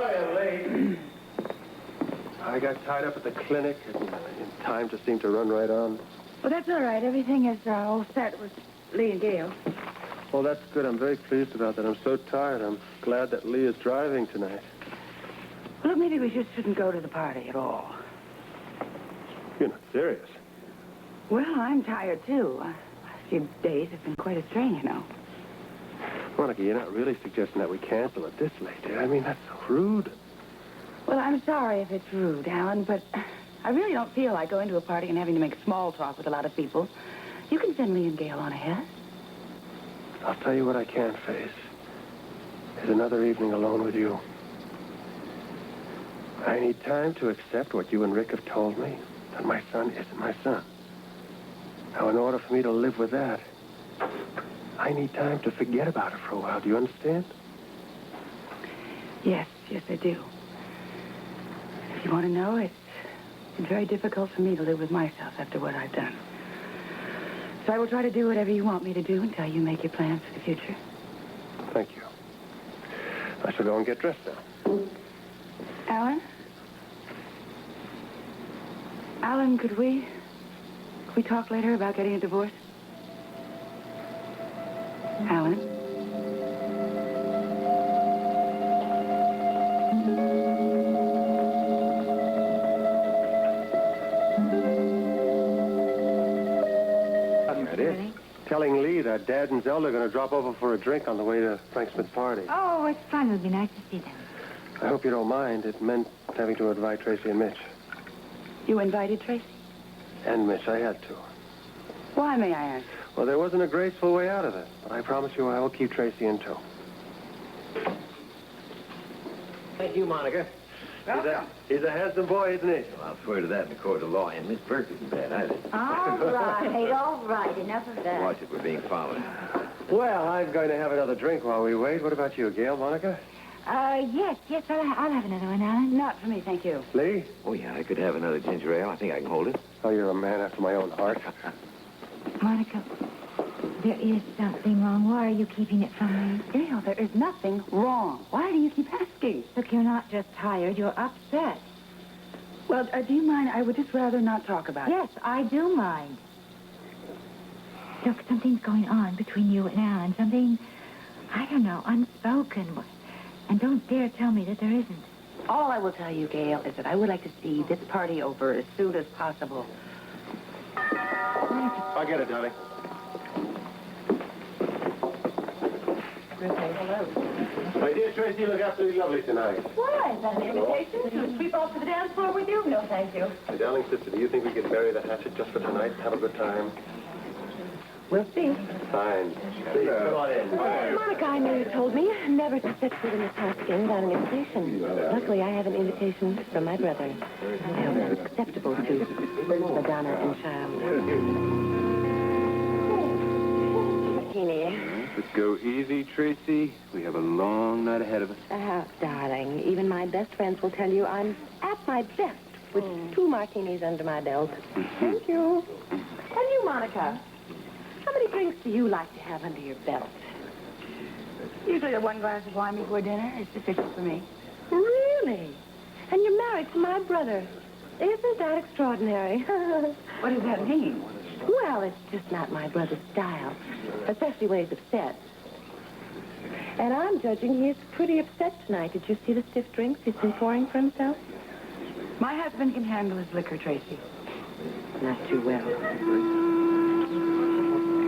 Sorry I'm late. I got tied up at the clinic and time just seemed to run right on. Well, that's all right. Everything is all set with Lee and Gail. Well, that's good. I'm very pleased about that. I'm so tired. I'm glad that Lee is driving tonight. Look, maybe we just shouldn't go to the party at all. You're not serious. Well, I'm tired, too. Last few days have been quite a strain, you know. Monica, you're not really suggesting that we cancel it this late, dear. I mean, that's so rude. Well, I'm sorry if it's rude, Alan, but I really don't feel like going to a party and having to make small talk with a lot of people. You can send Lee and Gail on ahead. I'll tell you what I can't face is another evening alone with you. I need time to accept what you and Rick have told me, that my son isn't my son. Now, in order for me to live with that, I need time to forget about it for a while. Do you understand? Yes, I do. If you want to know, it's been very difficult for me to live with myself after what I've done. So I will try to do whatever you want me to do until you make your plans for the future. Thank you. I shall go and get dressed now. Alan? Alan, could we talk later about getting a divorce? Alan? That is. Telling Lee that Dad and Zelda are going to drop over for a drink on the way to Frank Smith's party. Oh, it's fun. It would be nice to see them. I hope you don't mind. It meant having to invite Tracy and Mitch. You invited Tracy? And Mitch, I had to. Why, may I ask? Well, there wasn't a graceful way out of it. But I promise you I will keep Tracy in tow. Thank you, Monica. He's a handsome boy, isn't he? Well, I'll swear to that in the court of law. And Miss Burke isn't bad either. All right. Enough of that. Watch it. We're being followed. Well, I'm going to have another drink while we wait. What about you, Gail, Monica? Yes. I'll have another one, Alan. Not for me, thank you. Lee? Oh, yeah, I could have another ginger ale. I think I can hold it. Oh, you're a man after my own heart. Monica, there is something wrong. Why are you keeping it from me? Gail, there is nothing wrong. Why do you keep asking? Look, you're not just tired. You're upset. Well, do you mind? I would just rather not talk about it. Yes, I do mind. Look, something's going on between you and Alan. Something, I don't know, unspoken. And don't dare tell me that there isn't. All I will tell you, Gail, is that I would like to see this party over as soon as possible. I'll get it, darling. Hello. My dear Tracy, you look absolutely lovely tonight. Why? Is that an invitation to sweep off to the dance floor with you? No, thank you. My darling sister, do you think we could bury the hatchet just for tonight and have a good time? We'll see. Fine. Please, come on in. Monica, I know you told me never to set foot in this house again without an invitation. Luckily, I have an invitation from my brother. I hope it's acceptable to Madonna and Child. Martini. Let's go easy, Tracy. We have a long night ahead of us. Darling, even my best friends will tell you I'm at my best with 2 martinis under my belt. Thank you. And you, Monica? How many drinks do you like to have under your belt? Usually one glass of wine before dinner is sufficient for me. Really? And you're married to my brother. Isn't that extraordinary? What does that mean? Well, it's just not my brother's style, especially when he's upset. And I'm judging he's pretty upset tonight. Did you see the stiff drinks he's been pouring for himself? My husband can handle his liquor, Tracy. Not too well.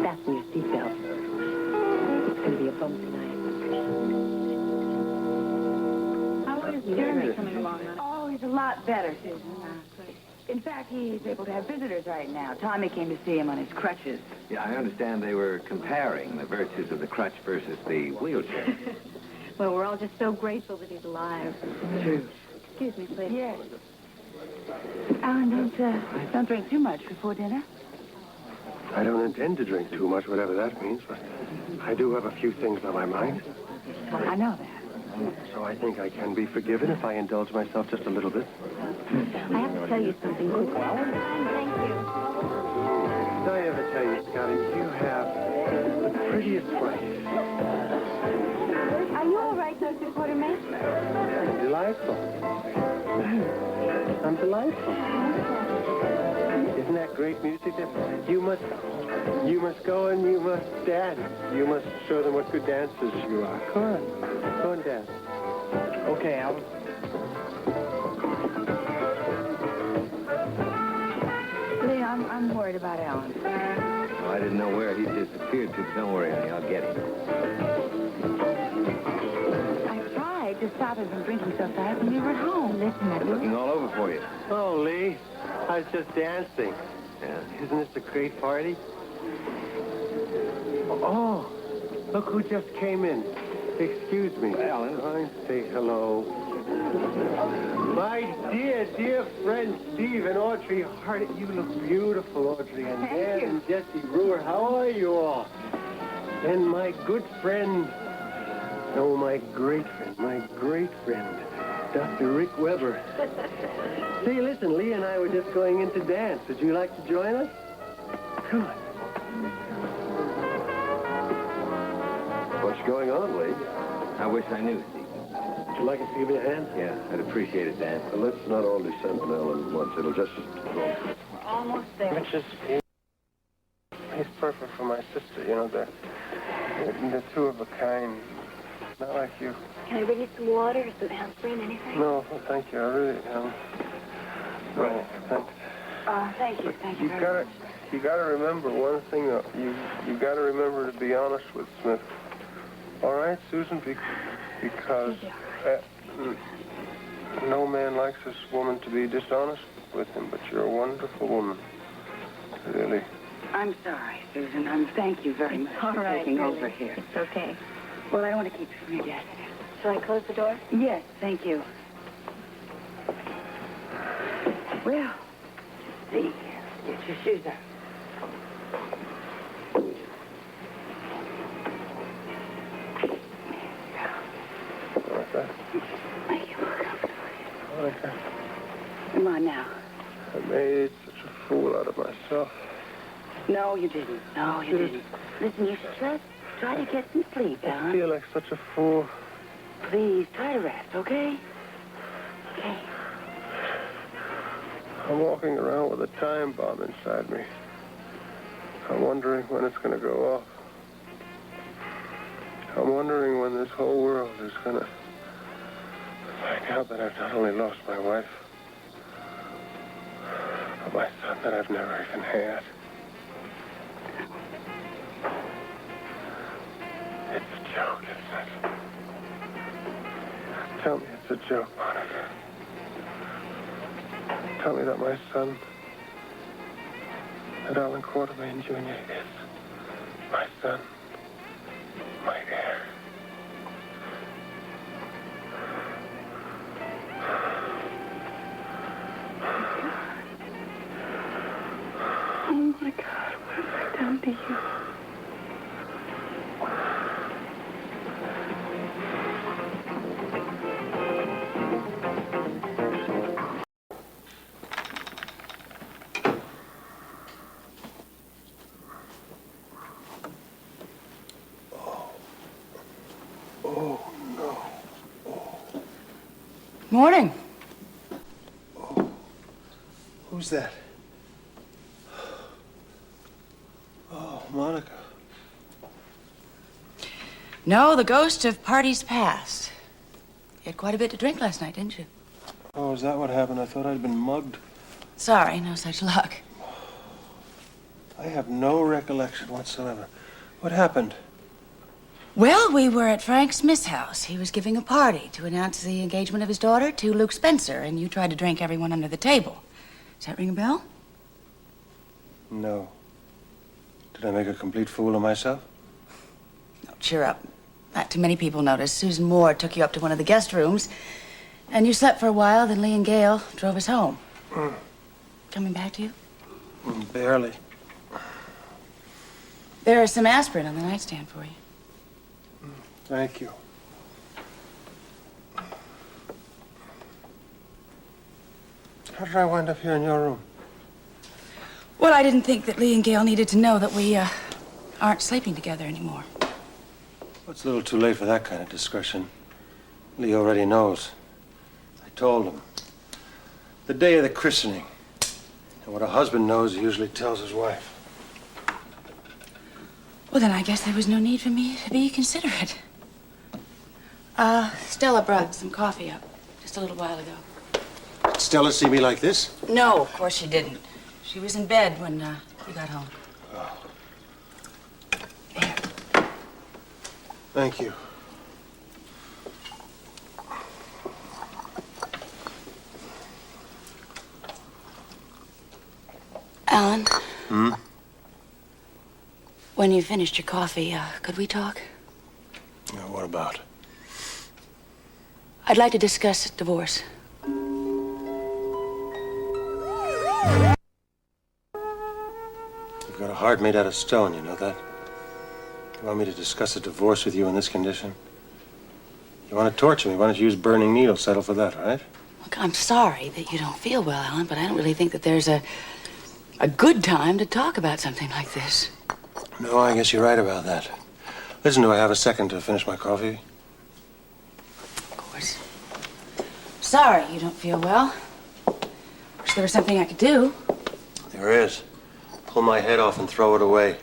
Fasten your seatbelt. It's going to be a bump tonight. How is Jeremy coming along? Oh, he's a lot better, Susan. In fact, he's able to have visitors right now. Tommy came to see him on his crutches. Yeah, I understand they were comparing the virtues of the crutch versus the wheelchair. Well, we're all just so grateful that he's alive. True. Excuse me, please. Yes. Alan, don't drink too much before dinner. I don't intend to drink too much, whatever that means, but I do have a few things on my mind. I know that. So I think I can be forgiven if I indulge myself just a little bit. I have to tell you something quickly. Thank you. Did I ever tell you, Scotty, you have the prettiest wife. Are you all right, Mr. Quartermaster? Delilah? delightful. I'm delightful. Isn't that great music? You must go and you must dance. You must show them what good dancers you are. Go on. Go and dance. Okay, Alan. Lee, I'm worried about Alan. Oh, I didn't know where he disappeared to, but don't worry, honey, I'll get him. I tried to stop him from drinking so fast when you were at home. Listen, I'm looking all over for you. Oh, Lee, I was just dancing. Yeah. Isn't this a great party? Oh, look who just came in. Excuse me. Alan. I say hello. My dear friend Steve and Audrey Hart. You look beautiful, Audrey. And Dan and Jesse Brewer. How are you all? And my good friend, my great friend, Dr. Rick Weber. Say, listen, Lee and I were just going in to dance. Would you like to join us? Come on. What's going on, Lee? I wish I knew, Steve. Would you like us to give you a hand? Yeah, I'd appreciate it, Dan. Well, let's not all be sentimental at once. It'll just go. We're almost there. He's perfect for my sister. You know, they're two of a kind. Not like you. Can I bring you some water or some aspirin, anything? No, thank you. I really no, thanks. Thank you very much. You gotta remember one thing, though. You gotta remember to be honest with Smith. All right, Susan? Because no man likes this woman to be dishonest with him, but you're a wonderful woman. Really. I'm sorry, Susan. Thank you very much for taking over here. It's okay. Well, I don't want to keep you from your desk. Shall I close the door? Yes, thank you. Well, see, get your shoes on. Monica? Make you more comfortable. Monica, Come on now. I made such a fool out of myself. No, you didn't. No, you didn't. Listen, you should just try to get some sleep, I huh? feel like such a fool. Please, try to rest, okay? Okay. I'm walking around with a time bomb inside me. I'm wondering when it's going to go off. I'm wondering when this whole world is going to find out that I've not only lost my wife, but my son that I've never even had. It's a joke, isn't it? Tell me it's a joke, Monica. Tell me that my son, that Alan Quartermain Jr. is my son, my heir. Oh, my God, what have I done to you? Morning. Who's that? Oh, Monica. No, the ghost of parties past. You had quite a bit to drink last night, didn't you? Oh, is that what happened? I thought I'd been mugged. Sorry, no such luck. I have no recollection whatsoever. What happened? Well, we were at Frank Smith's house. He was giving a party to announce the engagement of his daughter to Luke Spencer, and you tried to drink everyone under the table. Does that ring a bell? No. Did I make a complete fool of myself? No, cheer up. Not too many people noticed. Susan Moore took you up to one of the guest rooms, and you slept for a while, then Lee and Gail drove us home. Coming back to you? Barely. There is some aspirin on the nightstand for you. Thank you. How did I wind up here in your room? Well, I didn't think that Lee and Gail needed to know that we, aren't sleeping together anymore. Well, it's a little too late for that kind of discretion. Lee already knows. told him. The day of the christening. And what a husband knows, he usually tells his wife. Well, then I guess there was no need for me to be considerate. Stella brought some coffee up just a little while ago. Did Stella see me like this? No, of course she didn't. She was in bed when you got home. Oh. Here. Thank you. Alan? Hmm? When you finished your coffee, could we talk? Yeah, what about? I'd like to discuss divorce. You've got a heart made out of stone, you know that? You want me to discuss a divorce with you in this condition? You want to torture me? Why don't you use burning needles? Settle for that, right? Look, I'm sorry that you don't feel well, Alan, but I don't really think that there's a good time to talk about something like this. No, I guess you're right about that. Listen, do I have a second to finish my coffee? Of course. Sorry you don't feel well. Wish there was something I could do. There is. Pull my head off and throw it away.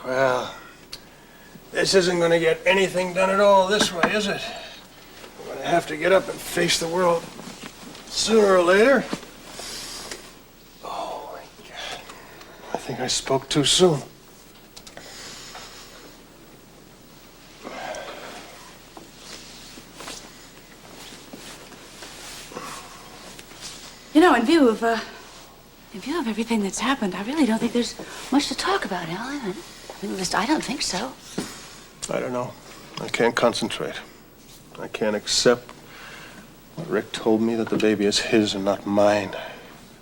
Well, this isn't going to get anything done at all this way, is it? I'm going to have to get up and face the world sooner or later. Oh, my God. I think I spoke too soon. You know, in view of everything that's happened, I really don't think there's much to talk about, Alan. At least I don't think so. I don't know. I can't concentrate. I can't accept what Rick told me, that the baby is his and not mine.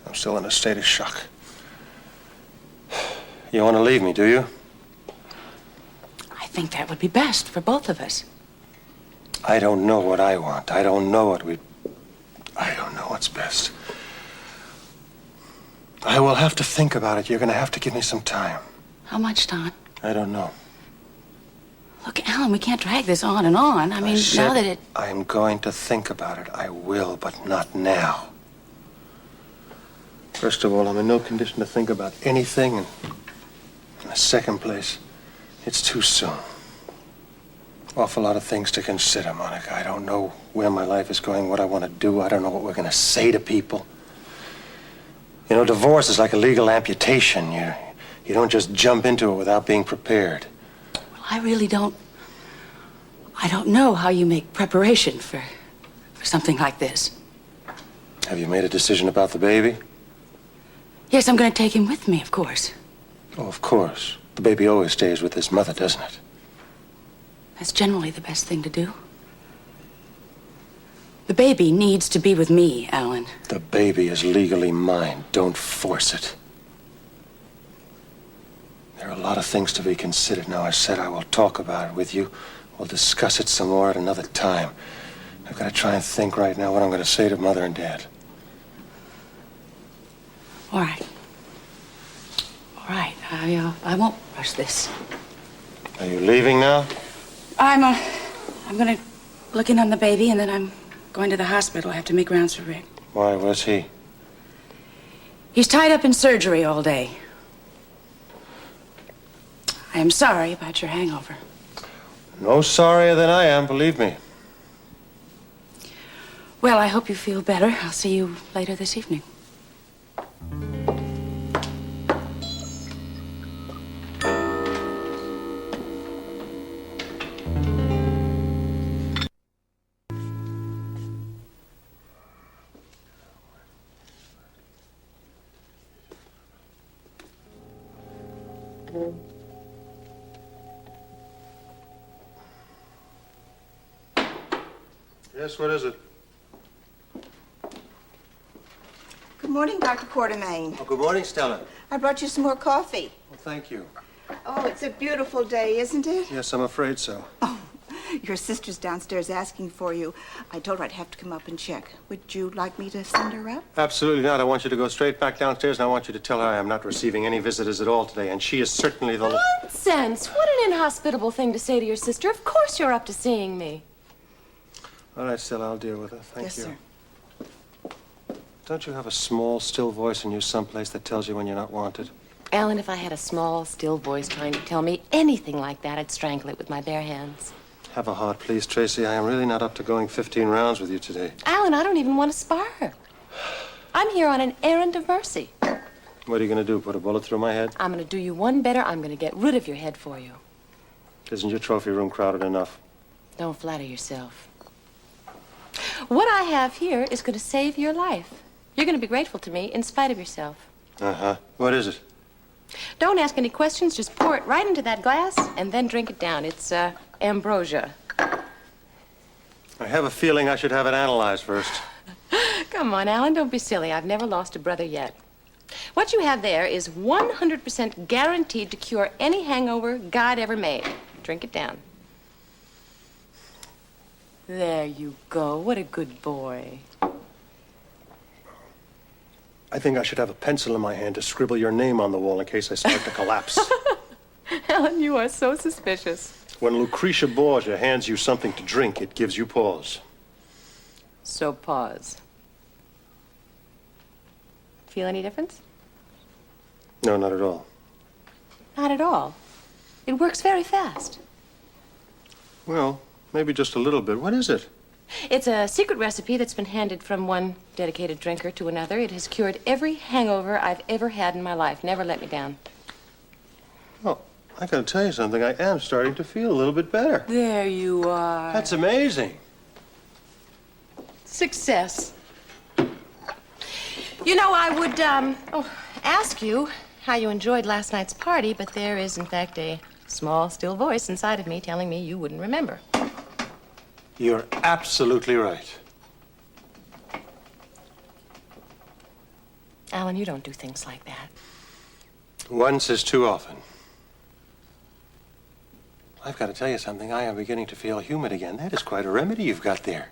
I'm still in a state of shock. You want to leave me, do you? I think that would be best for both of us. I don't know what I want. I don't know what's best. I will have to think about it. You're going to have to give me some time. How much time? I don't know. Look, Alan, we can't drag this on and on. I mean, now that it... I'm going to think about it. I will, but not now. First of all, I'm in no condition to think about anything. And in the second place, it's too soon. Awful lot of things to consider, Monica. I don't know where my life is going, what I want to do. I don't know what we're going to say to people. You know, divorce is like a legal amputation. You don't just jump into it without being prepared. I really don't know how you make preparation for something like this. Have you made a decision about the baby? Yes, I'm going to take him with me, of course. Oh, of course. The baby always stays with his mother, doesn't it? That's generally the best thing to do. The baby needs to be with me, Alan. The baby is legally mine. Don't force it. There are a lot of things to be considered. Now, I said I will talk about it with you. We'll discuss it some more at another time. I've got to try and think right now what I'm going to say to Mother and Dad. All right. All right. I won't rush this. Are you leaving now? I'm going to look in on the baby, and then I'm going to the hospital. I have to make rounds for Rick. Why, where's he? He's tied up in surgery all day. I am sorry about your hangover. No sorrier than I am, believe me. Well, I hope you feel better. I'll see you later this evening. Yes, what is it? Good morning, Dr. Quartermain. Oh, good morning, Stella. I brought you some more coffee. Well, thank you. Oh, it's a beautiful day, isn't it? Yes, I'm afraid so. Oh, Your sister's downstairs asking for you. I told her I'd have to come up and check. Would you like me to send her up? Absolutely not. I want you to go straight back downstairs, and I want you to tell her I am not receiving any visitors at all today, and she is certainly the... Nonsense! What an inhospitable thing to say to your sister. Of course you're up to seeing me. All right, Stella, I'll deal with her. Thank Yes, you. sir. Don't you have a small, still voice in you someplace that tells you when you're not wanted? Alan, if I had a small, still voice trying to tell me anything like that, I'd strangle it with my bare hands. Have a heart, please, Tracy. I am really not up to going 15 rounds with you today. Alan, I don't even want to spar. I'm here on an errand of mercy. What are you going to do, put a bullet through my head? I'm going to do you one better. I'm going to get rid of your head for you. Isn't your trophy room crowded enough? Don't flatter yourself. What I have here is going to save your life. You're going to be grateful to me in spite of yourself. Uh-huh. What is it? Don't ask any questions. Just pour it right into that glass and then drink it down. It's ambrosia. I have a feeling I should have it analyzed first. Come on, Alan, don't be silly. I've never lost a brother yet. What you have there is 100% guaranteed to cure any hangover God ever made. Drink it down. There you go. What a good boy. I think I should have a pencil in my hand to scribble your name on the wall in case I start to collapse. Alan, you are so suspicious. When Lucretia Borgia hands you something to drink, it gives you pause. So pause. Feel any difference? No, not at all. Not at all. It works very fast. Well, maybe just a little bit. What is it? It's a secret recipe that's been handed from one dedicated drinker to another. It has cured every hangover I've ever had in my life. Never let me down. Well, I gotta tell you something. I am starting to feel a little bit better. There you are. That's amazing. Success. You know, I would ask you how you enjoyed last night's party, but there is, in fact, a small, still voice inside of me telling me you wouldn't remember. You're absolutely right. Alan, you don't do things like that. Once is too often. I've got to tell you something. I am beginning to feel humid again. That is quite a remedy you've got there.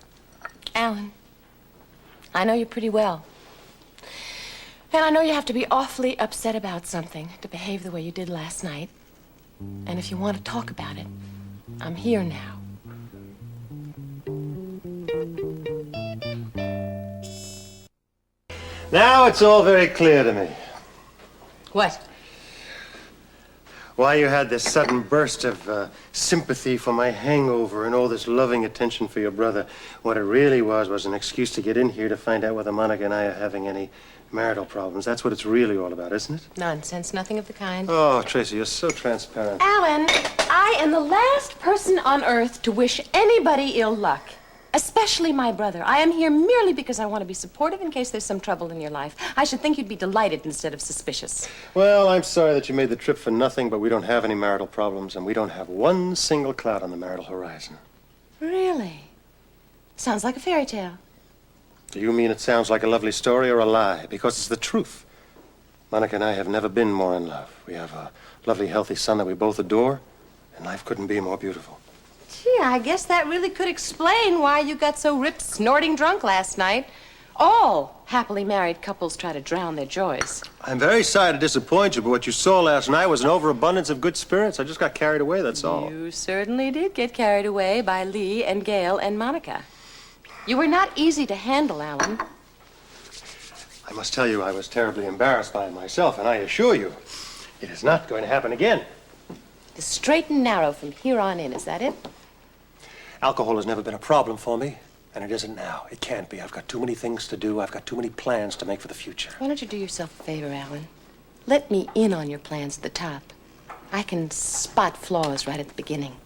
Alan, I know you pretty well. And I know you have to be awfully upset about something to behave the way you did last night. And if you want to talk about it, I'm here now. Now it's all very clear to me. What? Why you had this sudden burst of sympathy for my hangover and all this loving attention for your brother. What it really was an excuse to get in here to find out whether Monica and I are having any marital problems. That's what it's really all about, isn't it? Nonsense, nothing of the kind. Oh, Tracy, you're so transparent. Alan, I am the last person on earth to wish anybody ill luck. Especially my brother. I am here merely because I want to be supportive in case there's some trouble in your life. I should think you'd be delighted instead of suspicious. Well, I'm sorry that you made the trip for nothing, but we don't have any marital problems, and we don't have one single cloud on the marital horizon. Really? Sounds like a fairy tale. Do you mean it sounds like a lovely story or a lie? Because it's the truth. Monica and I have never been more in love. We have a lovely, healthy son that we both adore, and life couldn't be more beautiful. Gee, I guess that really could explain why you got so ripped snorting drunk last night. All happily married couples try to drown their joys. I'm very sorry to disappoint you, but what you saw last night was an overabundance of good spirits. I just got carried away, that's all. You certainly did get carried away by Lee and Gail and Monica. You were not easy to handle, Alan. I must tell you, I was terribly embarrassed by it myself, and I assure you, it is not going to happen again. The straight and narrow from here on in, is that it? Alcohol has never been a problem for me, and it isn't now. It can't be. I've got too many things to do. I've got too many plans to make for the future. Why don't you do yourself a favor, Alan? Let me in on your plans at the top. I can spot flaws right at the beginning.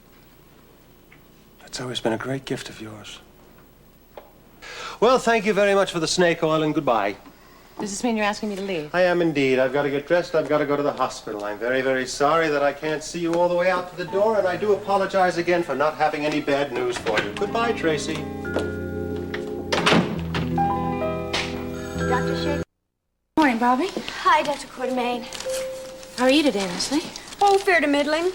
That's always been a great gift of yours. Well, thank you very much for the snake oil, and goodbye. Does this mean you're asking me to leave? I am indeed. I've got to get dressed. I've got to go to the hospital. I'm very, very sorry that I can't see you all the way out to the door, and I do apologize again for not having any bad news for you. Goodbye, Tracy. Dr. Shakespeare. Morning, Bobby. Hi, Dr. Quartermain. How are you today, Lesley? Oh, fair to middling.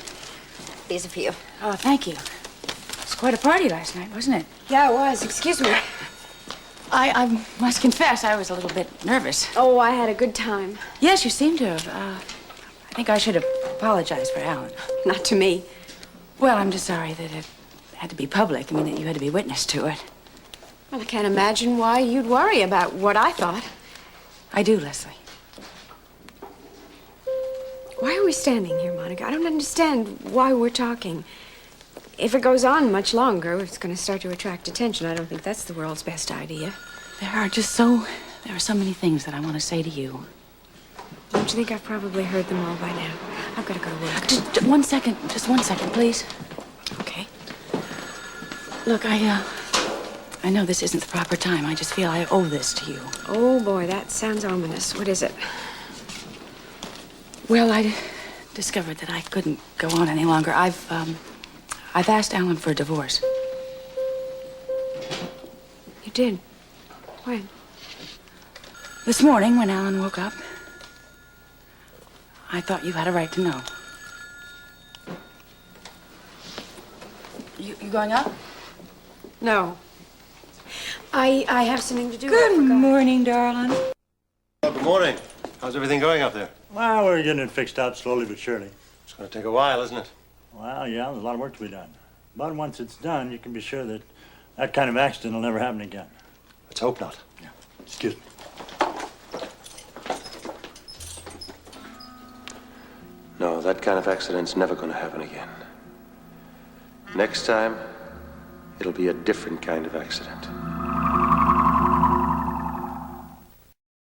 These are for you. Oh, thank you. quite a party last night, wasn't it? Yeah, it was. Excuse me. I must confess, I was a little bit nervous. Oh, I had a good time. Yes, you seem to have. I think I should apologize for Alan. Not to me. Well, I'm just sorry that it had to be public. I mean, that you had to be witness to it. Well, I can't imagine why you'd worry about what I thought. I do, Lesley. Why are we standing here, Monica? I don't understand why we're talking. If it goes on much longer, it's going to start to attract attention. I don't think that's the world's best idea. There are so many things that I want to say to you. Don't you think I've probably heard them all by now? I've got to go to work. Just 1 second. Just 1 second, please. Okay. Look, I know this isn't the proper time. I just feel I owe this to you. Oh, boy, that sounds ominous. What is it? Well, I discovered that I couldn't go on any longer. I've asked Alan for a divorce. You did? When? This morning, when Alan woke up, I thought you had a right to know. You going up? No. I have something to do. Good morning, darling. Well, good morning. How's everything going up there? Well, we're getting it fixed out slowly but surely. It's going to take a while, isn't it? Well, yeah, there's a lot of work to be done. But once it's done, you can be sure that that kind of accident will never happen again. Let's hope not. Yeah. Excuse me. No, that kind of accident's never going to happen again. Next time, it'll be a different kind of accident.